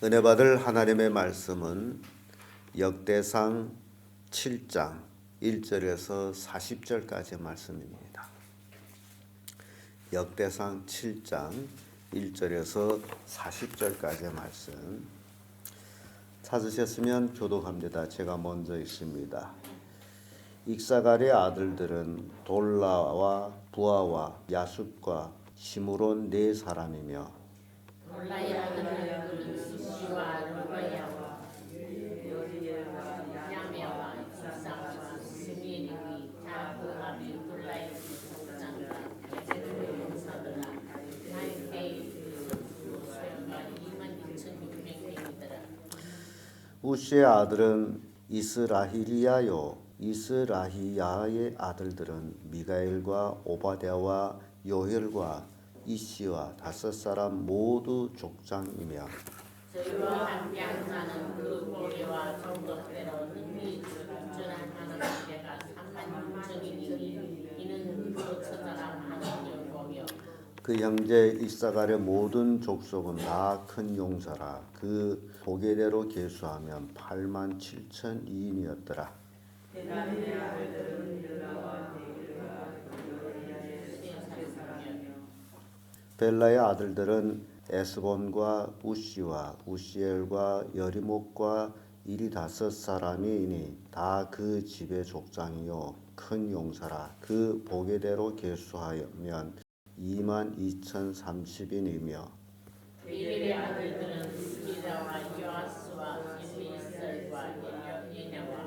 은혜 받을 하나님의 말씀은 역대상 7장 1절에서 40절까지의 말씀입니다. 역대상 7장 1절에서 40절까지의 말씀 찾으셨으면 교독합니다. 제가 먼저 읽습니다. 익사갈의 아들들은 돌라와 부아와 야숫과 시므론 네 사람이며 돌라의 아들은 수시와 루바야와 야메와 입사와 스미엘이 다 그 아비 돌라의 목장과 에베르의 용사들아 나의 소유가 22,600명이더라. 우시의 아들은 이스라히리야요 이스라히야의 아들들은 미가엘과 오바댜와 요엘과 이시와 5사람 모두 족장이며 저희와 함께 하는 그 보배와 정도대로 능히 준한 하나님께가 36,000이니 이는 그 처자가 하나님을 보며 그 형제 이사갈의 모든 족속은 다 큰 용사라. 그 보게대로 계수하면 87,002인이었더라. 벨라의 아들들은 에스본과 우시와 우시엘과 여리목과 이리 5사람이니 다 그 집의 족장이요 큰 용사라. 그 보게대로 계수하면 22,030인이며 이들의 아들들은 스기다와 요아스와 엘리에셀과 예냐와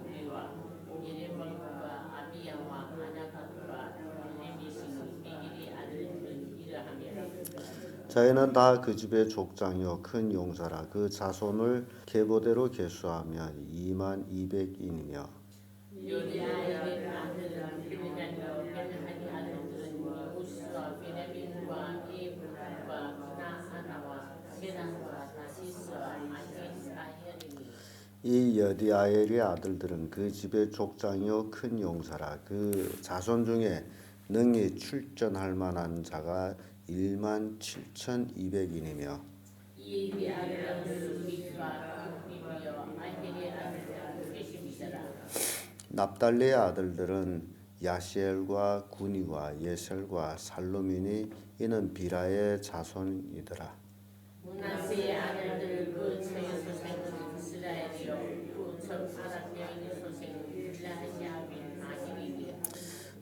우리와 예레몬과 아비야와 아나갑과 레미시니 이들의 아들들은 이러하며 저희는 다 그 집의 족장이요 큰 용사라. 그 자손을 계보대로 계수하면 22,200인이며 요리아의 아들은 빌가뇨 벤하니 아들들은 우스와 베냐민과 에브론과 나하나와 게단과 다시스와 아히사헬이니 이 여디아엘의 아들들은 그 집의 족장이요 큰 용사라. 그 자손 중에 능히 출전할 만한 자가 17,200인이며 이의 아들은 수미와 우비며 아히의 아들은 회심이더라. 납달리의 아들들은 야시엘과 구니와 예셀과 살루민이 이는 비라의 자손이더라. 문하세의 아들들 그 처의 소생은 이스라엘이요 그 전 아랍 여인의 소생은 빌라하시아빈 마히리니라.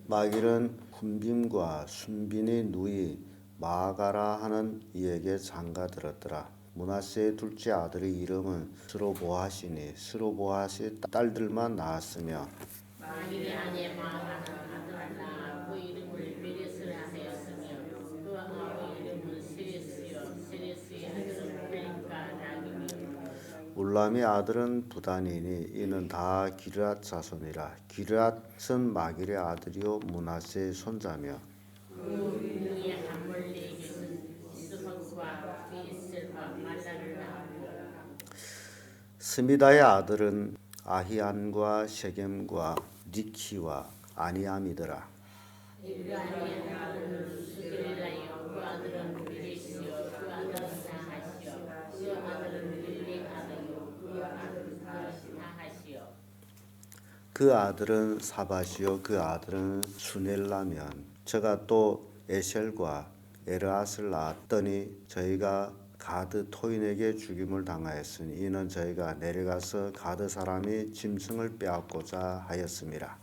마길은 훈빔과 순빈의 누이 마가라 하는 이에게 장가 들었더라. 문하세의 둘째 아들의 이름은 스로보하시니 스로보하시 딸들만 낳았으며 마길의 아내 마하는 아들을 낳아 그 이름을 베레스라 하였으며 그 아버지 이름은 세레스요 세레스의 아들은 벨리카 락이며 울람의 아들은 부다니니 이는 다 기르앗 자손이라. 기르앗은 마길의 아들이요 문하세의 손자며 그 위에 함몰리에게는 이스박과 비에셀과 말라를 낳았고 스미다의 아들은 아히안과 셰겜과 니키와 아니암이더라. 이브라임의 아들은 수겔라요 그 아들은 베레시요 그 아들은 나하시요 그 아들은 릴리 아들요 그 아들은 다하시요 그 아들은 사바시요 그 아들은 수넬라면 저가 또 에셀과 에르앗을 낳았더니 저희가 가드 토인에게 죽임을 당하였으니 이는 저희가 내려가서 가드 사람이 짐승을 빼앗고자 하였음이라.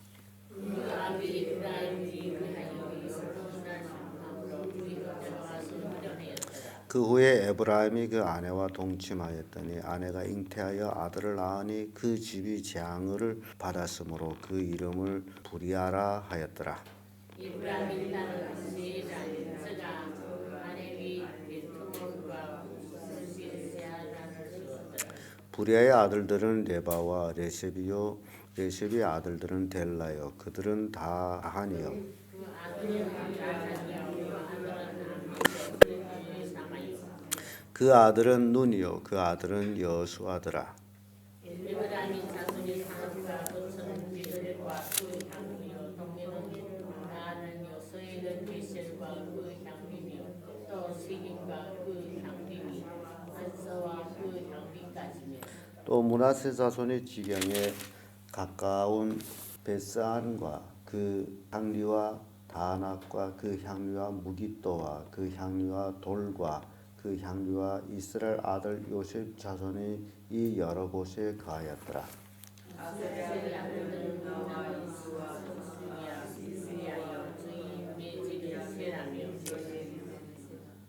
그 아비 이브라임이 위하여 요르단 방으로 우리가 들어가서 무련하였더라. 그 후에 에브라임이 그 아내와 동침하였더니 아내가 잉태하여 아들을 낳으니 그 집이 재앙을 받았으므로 그 이름을 부리아라 하였더라. 이브라임이 딸은 세장 저가 아내위 베트몬과 수시세아라를 지었더라. 부리아의 아들들은 레바와 레셉이요 레셉의 아들들은 델라요 그들은 다 아한이요 그 아들은 아하니요 그 아들은 암미요 그 아들이 사마요 그 아들은 눈이요 그 아들은 여수아더라. 이브라임이 자손이 산업과 도천 비들과 그 향이요 동해는 나는요 서해는 베셀과 그 향림이요 또 세김과 그 향림이 안서와 그 또 므낫세 자손의 지경에 가까운 베스안과 그 향리와 다낙과 그 향리와 무깃도와 그 향리와 돌과 그 향리와 이스라엘 아들 요셉 자손의 이 여러 곳에 거하였더라.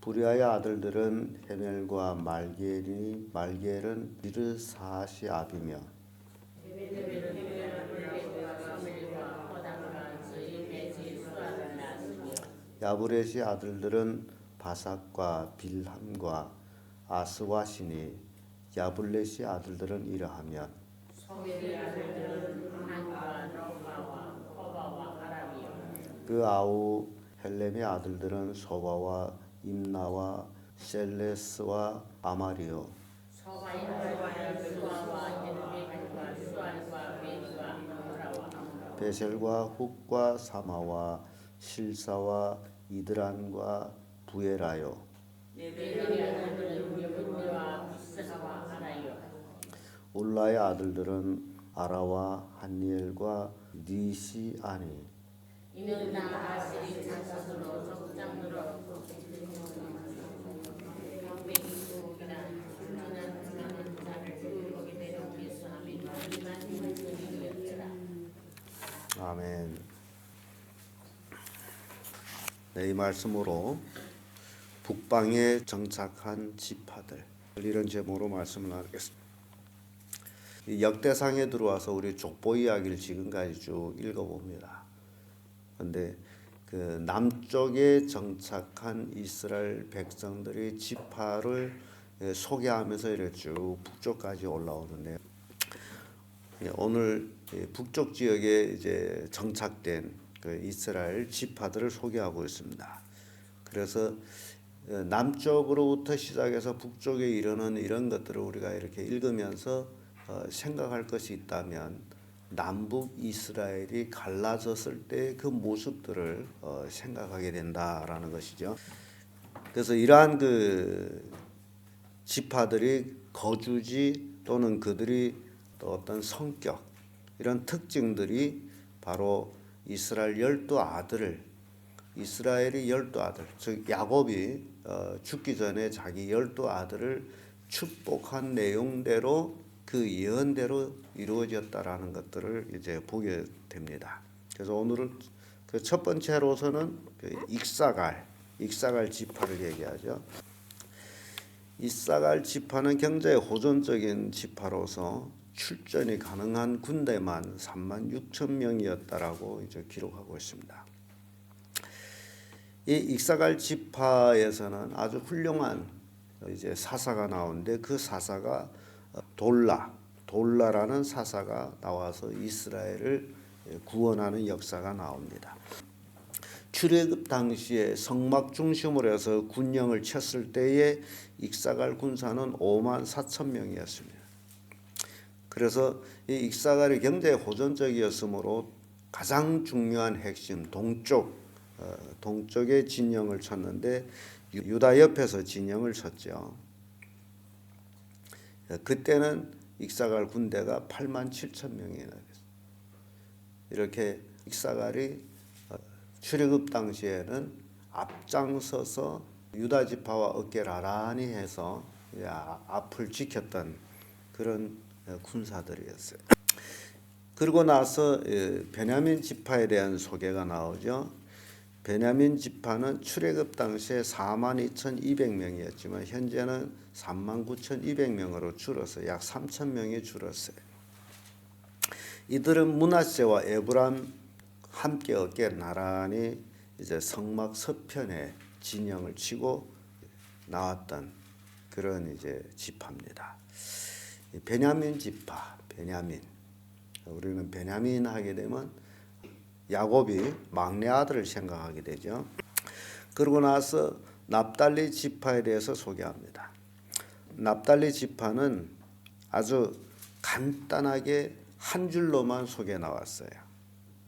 부리아의 아들들은 헤멜과 말겔이 말겔은 비르사시 아비며 야브렛의 아들들은 바삭과 빌함과 아스와시니 야블렛의 아들들은 이러하면 그 아우 헬렘의 아들들은 소바와 임나와 셀레스와 아마리오 베셀과 훅과 사마와 실사와 이드란과 부에라요 울라의 아들들은 아라와 한니엘과 니시아니 이는 다 아들이 자손으로 적장으로 아멘. 네, 이 말씀으로 북방에 정착한 지파들 이런 제목으로 말씀을 나누겠습니다. 이 역대상에 들어와서 우리 족보 이야기를 지금까지 쭉 읽어봅니다. 그런데 그 남쪽에 정착한 이스라엘 백성들의 지파를 소개하면서 이렇게 쭉 북쪽까지 올라오는데요. 오늘 북쪽 지역에 이제 정착된 그 이스라엘 지파들을 소개하고 있습니다. 그래서 남쪽으로부터 시작해서 북쪽에 이르는 이런 것들을 우리가 이렇게 읽으면서 생각할 것이 있다면 남북 이스라엘이 갈라졌을 때 그 모습들을 생각하게 된다라는 것이죠. 그래서 이러한 그 지파들이 거주지 또는 그들이 또 어떤 성격 이런 특징들이 바로 이스라엘 12아들을 이스라엘이 12아들 즉 야곱이 죽기 전에 자기 12아들을 축복한 내용대로 그 예언대로 이루어졌다라는 것들을 이제 보게 됩니다. 그래서 오늘은 그 첫 번째로서는 그 익사갈 지파를 얘기하죠. 이사갈 지파는 경제 호전적인 지파로서 출전이 가능한 군대만 36,000명이었다라고 이제 기록하고 있습니다. 이 익사갈 지파에서는 아주 훌륭한 이제 사사가 나오는데 그 사사가 돌라라는 사사가 나와서 이스라엘을 구원하는 역사가 나옵니다. 출애굽 당시에 성막 중심으로 해서 군령을 쳤을 때에 익사갈 군사는 54,000명이었습니다. 그래서 이 익사갈이 경제 호전적이었으므로 가장 중요한 핵심 동쪽에 진영을 쳤는데 유다 옆에서 진영을 쳤죠. 그때는 익사갈 군대가 87,000명이나 됐어요. 이렇게 익사갈이 출애굽 당시에는 앞장서서 유다 지파와 어깨를 나란히 해서 앞을 지켰던 그런 군사들이었어요. 그리고 나서 베냐민 지파에 대한 소개가 나오죠. 베냐민 지파는 출애굽 당시에 42,200명이었지만 현재는 39,200명으로 줄어서 약 3,000명이 줄었어요. 이들은 므낫세와 에브람 함께 어깨 나란히 이제 성막 서편에 진영을 치고 나왔던 그런 이제 지파입니다. 베냐민 지파, 베냐민. 우리는 베냐민 하게 되면 야곱이 막내 아들을 생각하게 되죠. 그러고 나서 납달리 지파에 대해서 소개합니다. 납달리 지파는 아주 간단하게 한 줄로만 소개 나왔어요.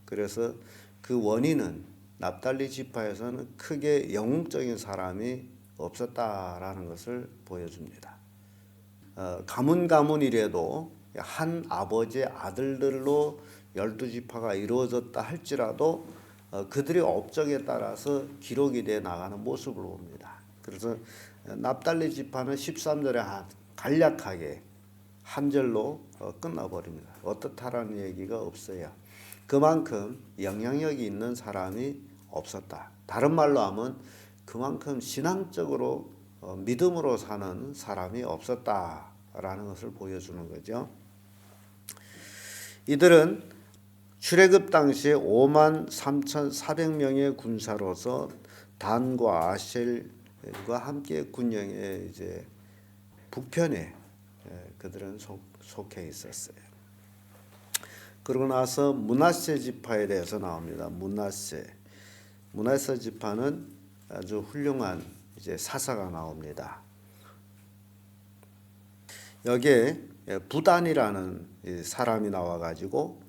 그래서 그 원인은 납달리 지파에서는 크게 영웅적인 사람이 없었다라는 것을 보여줍니다. 가문이라도 한 아버지의 아들들로 12지파가 이루어졌다 할지라도 그들의 업적에 따라서 기록이 돼 나가는 모습을 봅니다. 그래서 납달리 지파는 13절에 간략하게 한 절로 끝나버립니다. 어떻다라는 얘기가 없어요. 그만큼 영향력이 있는 사람이 없었다. 다른 말로 하면 그만큼 신앙적으로 믿음으로 사는 사람이 없었다라는 것을 보여주는 거죠. 이들은 출애굽 당시에 53,400명의 군사로서 단과 아셀과 함께 군영의 이제 북편에 그들은 속해 있었어요. 그러고 나서 므낫세 지파에 대해서 나옵니다. 므낫세 지파는 아주 훌륭한 이제 사사가 나옵니다. 여기에 부단이라는 사람이 나와가지고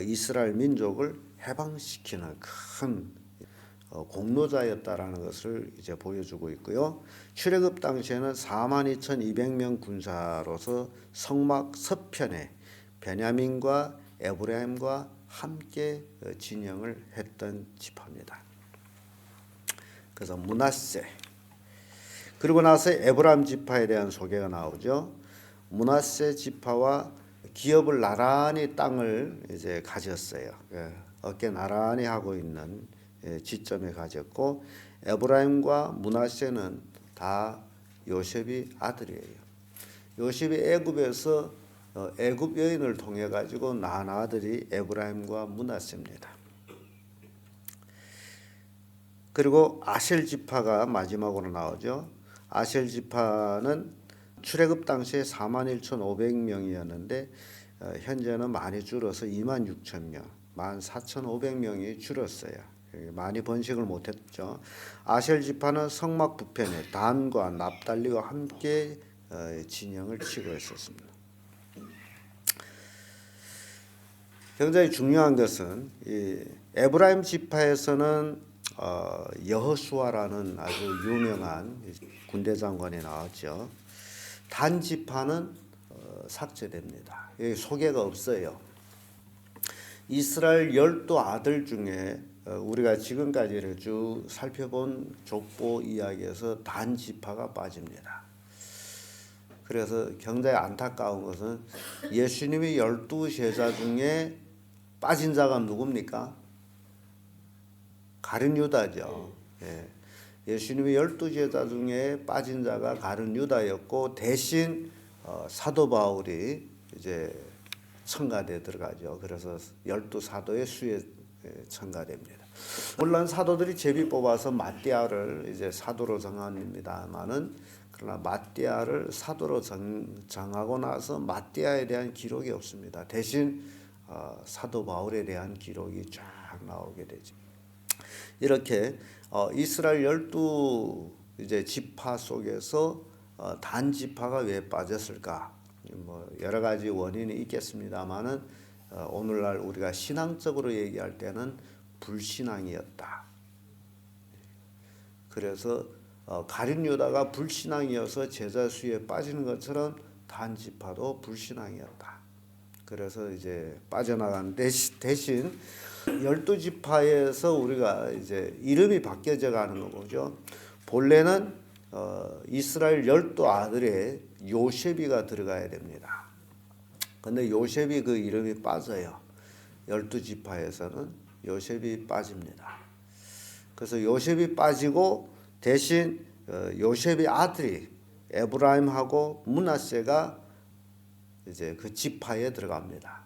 이스라엘 민족을 해방시키는 큰 공로자였다라는 것을 이제 보여주고 있고요. 출애굽 당시에는 42,200명 군사로서 성막 서편에 베냐민과 에브라임과 함께 진영을 했던 지파입니다. 그래서 므낫세. 그리고 나서 에브라임 지파에 대한 소개가 나오죠. 므낫세 지파와 기업을 나란히 땅을 이제 가졌어요. 어깨 나란히 하고 있는 지점에 가졌고, 에브라임과 므낫세는 다 요셉이 아들이에요. 요셉이 애굽에서 애굽 여인을 통해 가지고 낳은 아들이 에브라임과 므낫세입니다. 그리고 아셀 지파가 마지막으로 나오죠. 아셀 지파는 출애굽 당시에 41,500명이었는데 현재는 많이 줄어서 26,000명, 14,500명이 줄었어요. 많이 번식을 못했죠. 아셀 지파는 성막 북편에 단과 납달리와 함께 진영을 치고 있었습니다. 굉장히 중요한 것은 이 에브라임 지파에서는 여호수아라는 아주 유명한 군대 장관이 나왔죠. 단 지파는 삭제됩니다. 여기 소개가 없어요. 이스라엘 12아들 중에 우리가 지금까지 쭉 살펴본 족보 이야기에서 단 지파가 빠집니다. 그래서 굉장히 안타까운 것은 예수님이 12제자 중에 빠진 자가 누굽니까? 가룟 유다죠. 예수님이 12제자 중에 빠진 자가 가룟 유다였고, 대신 사도 바울이 이제 첨가돼 들어가죠. 그래서 12사도의 수에 첨가됩니다. 물론 사도들이 제비 뽑아서 마띠아를 이제 사도로 정합니다만은, 그러나 마띠아를 사도로 정하고 나서 마띠아에 대한 기록이 없습니다. 대신 사도 바울에 대한 기록이 쫙 나오게 되죠. 이렇게 이스라엘 12 이제 지파 속에서 단 지파가 왜 빠졌을까? 뭐 여러 가지 원인이 있겠습니다만은 오늘날 우리가 신앙적으로 얘기할 때는 불신앙이었다. 그래서 가룟 유다가 불신앙이어서 제자 수에 빠지는 것처럼 단 지파도 불신앙이었다. 그래서 이제 빠져나간 대신 12지파에서 우리가 이제 이름이 바뀌어져 가는 거죠. 본래는 이스라엘 12아들에 요셉이가 들어가야 됩니다. 근데 요셉이 그 이름이 빠져요. 12지파에서는 요셉이 빠집니다. 그래서 요셉이 빠지고 대신 요셉의 아들이 에브라임하고 므낫세가 이제 그 지파에 들어갑니다.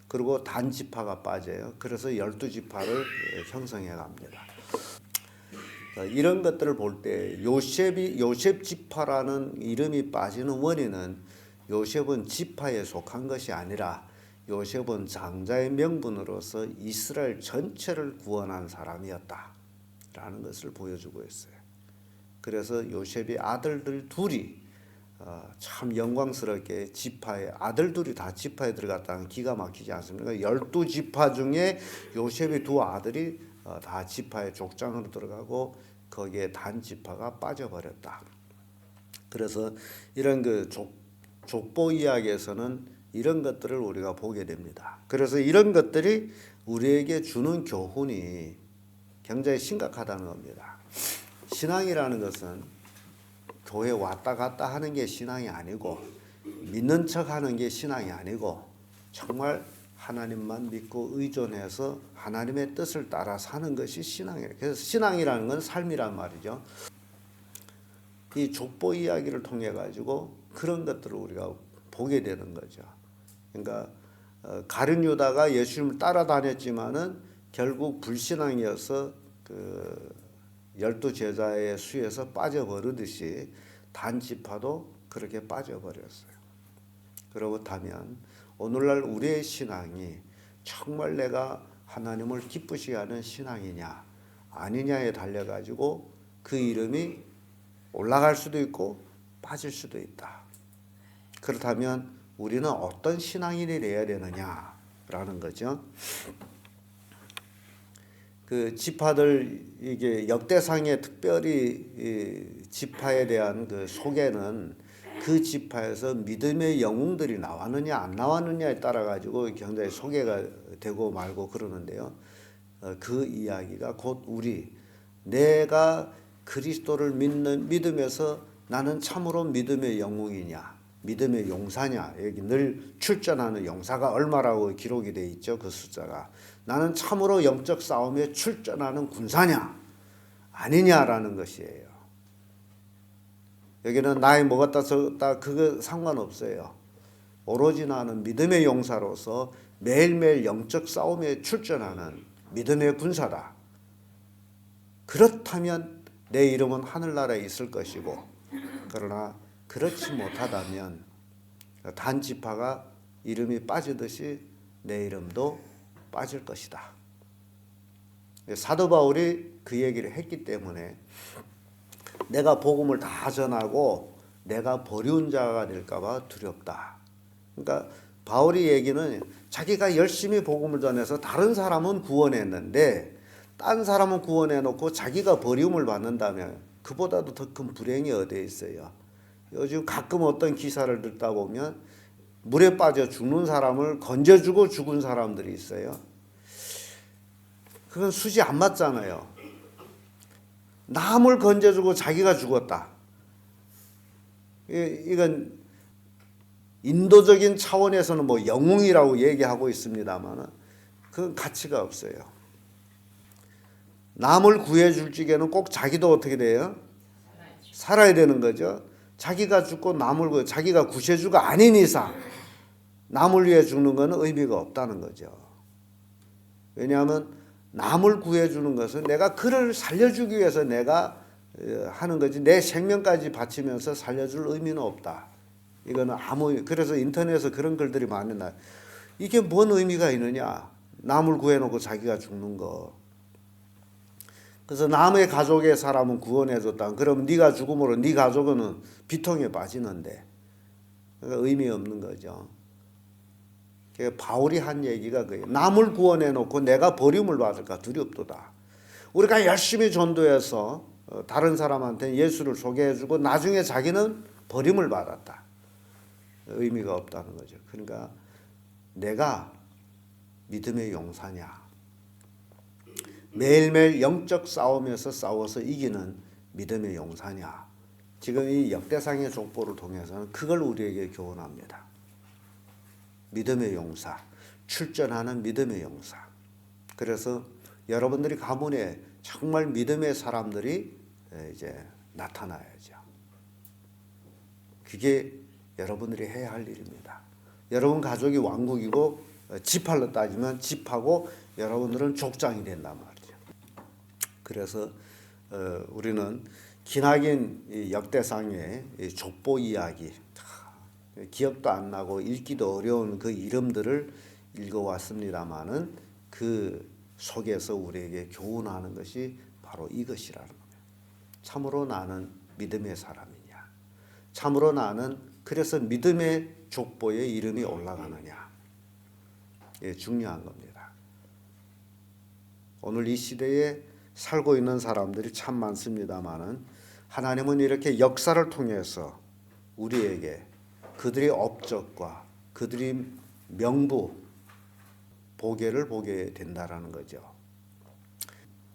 그리고 단 지파가 빠져요. 그래서 12지파를 형성해 갑니다. 이런 것들을 볼 때 요셉 지파라는 이름이 빠지는 원인은 요셉은 지파에 속한 것이 아니라 요셉은 장자의 명분으로서 이스라엘 전체를 구원한 사람이었다라는 것을 보여주고 있어요. 그래서 요셉의 아들들 둘이 참 영광스럽게 지파에 아들 둘이 다 지파에 들어갔다는 기가 막히지 않습니까? 12지파 중에 요셉의 두 아들이 다 지파의 족장으로 들어가고 거기에 단 지파가 빠져버렸다. 그래서 이런 그 족보 이야기에서는 이런 것들을 우리가 보게 됩니다. 그래서 이런 것들이 우리에게 주는 교훈이 굉장히 심각하다는 겁니다. 신앙이라는 것은 교회 왔다 갔다 하는 게 신앙이 아니고 믿는 척 하는 게 신앙이 아니고 정말 하나님만 믿고 의존해서 하나님의 뜻을 따라 사는 것이 신앙이에요. 그래서 신앙이라는 건 삶이란 말이죠. 이 족보 이야기를 통해 가지고 그런 것들을 우리가 보게 되는 거죠. 그러니까 가룟 유다가 예수님을 따라다녔지만은 결국 불신앙이어서 그 12제자의 수에서 빠져버리듯이 단 지파도 그렇게 빠져버렸어요. 그렇다면 오늘날 우리의 신앙이 정말 내가 하나님을 기쁘시게 하는 신앙이냐 아니냐에 달려가지고 그 이름이 올라갈 수도 있고 빠질 수도 있다. 그렇다면 우리는 어떤 신앙인이 되어야 되느냐라는 거죠. 그 지파들 이게 역대상에 특별히 지파에 대한 그 소개는 그 지파에서 믿음의 영웅들이 나왔느냐 안 나왔느냐에 따라 가지고 굉장히 소개가 되고 말고 그러는데요. 그 이야기가 곧 내가 그리스도를 믿으면서 나는 참으로 믿음의 영웅이냐 믿음의 용사냐 여기 늘 출전하는 용사가 얼마라고 기록이 돼 있죠. 그 숫자가 나는 참으로 영적 싸움에 출전하는 군사냐 아니냐라는 것이에요. 여기는 나이 먹었다 적었다 그거 상관없어요. 오로지 나는 믿음의 용사로서 매일매일 영적 싸움에 출전하는 믿음의 군사다. 그렇다면 내 이름은 하늘나라에 있을 것이고 그러나 그렇지 못하다면 단 지파가 이름이 빠지듯이 내 이름도 빠질 것이다. 사도 바울이 그 얘기를 했기 때문에 내가 복음을 다 전하고 내가 버리운 자가 될까 봐 두렵다. 그러니까 바울이 얘기는 자기가 열심히 복음을 전해서 다른 사람은 구원했는데 딴 사람은 구원해 놓고 자기가 버림을 받는다면 그보다도 더 큰 불행이 어디에 있어요. 요즘 가끔 어떤 기사를 듣다 보면 물에 빠져 죽는 사람을 건져주고 죽은 사람들이 있어요. 그건 수지 안 맞잖아요. 남을 건져주고 자기가 죽었다. 이건 인도적인 차원에서는 뭐 영웅이라고 얘기하고 있습니다만 그건 가치가 없어요. 남을 구해줄 적에는 꼭 자기도 어떻게 돼요? 살아야 되는 거죠. 자기가 죽고 남을 자기가 구세주가 아닌 이상 남을 위해 죽는 것은 의미가 없다는 거죠. 왜냐하면 남을 구해주는 것은 내가 그를 살려주기 위해서 내가 하는 거지 내 생명까지 바치면서 살려줄 의미는 없다. 이거는 그래서 인터넷에서 그런 글들이 많이 나요. 이게 뭔 의미가 있느냐. 남을 구해놓고 자기가 죽는 거. 그래서 남의 가족의 사람은 구원해줬다. 그럼 네가 죽음으로 네 가족은 비통에 빠지는데 그러니까 의미 없는 거죠. 바울이 한 얘기가 그예요. 남을 구원해놓고 내가 버림을 받을까 두렵도다. 우리가 열심히 전도해서 다른 사람한테 예수를 소개해주고 나중에 자기는 버림을 받았다. 의미가 없다는 거죠. 그러니까 내가 믿음의 용사냐. 매일매일 영적 싸움에서 싸워서 이기는 믿음의 용사냐. 지금 이 역대상의 족보를 통해서는 그걸 우리에게 교훈합니다. 믿음의 용사, 출전하는 믿음의 용사. 그래서 여러분들이 가문에 정말 믿음의 사람들이 이제 나타나야죠. 그게 여러분들이 해야 할 일입니다. 여러분 가족이 왕국이고 지파로 따지면 지파고 여러분들은 족장이 된단 말이죠. 그래서 우리는 기나긴 역대상의 족보 이야기, 기억도 안 나고 읽기도 어려운 그 이름들을 읽어왔습니다마는 그 속에서 우리에게 교훈하는 것이 바로 이것이라는 겁니다. 참으로 나는 믿음의 사람이냐? 참으로 나는 그래서 믿음의 족보에 이름이 올라가느냐? 예, 중요한 겁니다. 오늘 이 시대에 살고 있는 사람들이 참 많습니다마는 하나님은 이렇게 역사를 통해서 우리에게 그들의 업적과 그들의 명부 보배를 보게 된다라는 거죠.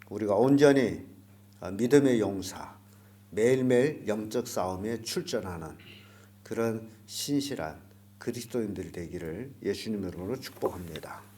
우리가 온전히 믿음의 용사, 매일매일 영적 싸움에 출전하는 그런 신실한 그리스도인들이 되기를 예수님 이름으로 축복합니다.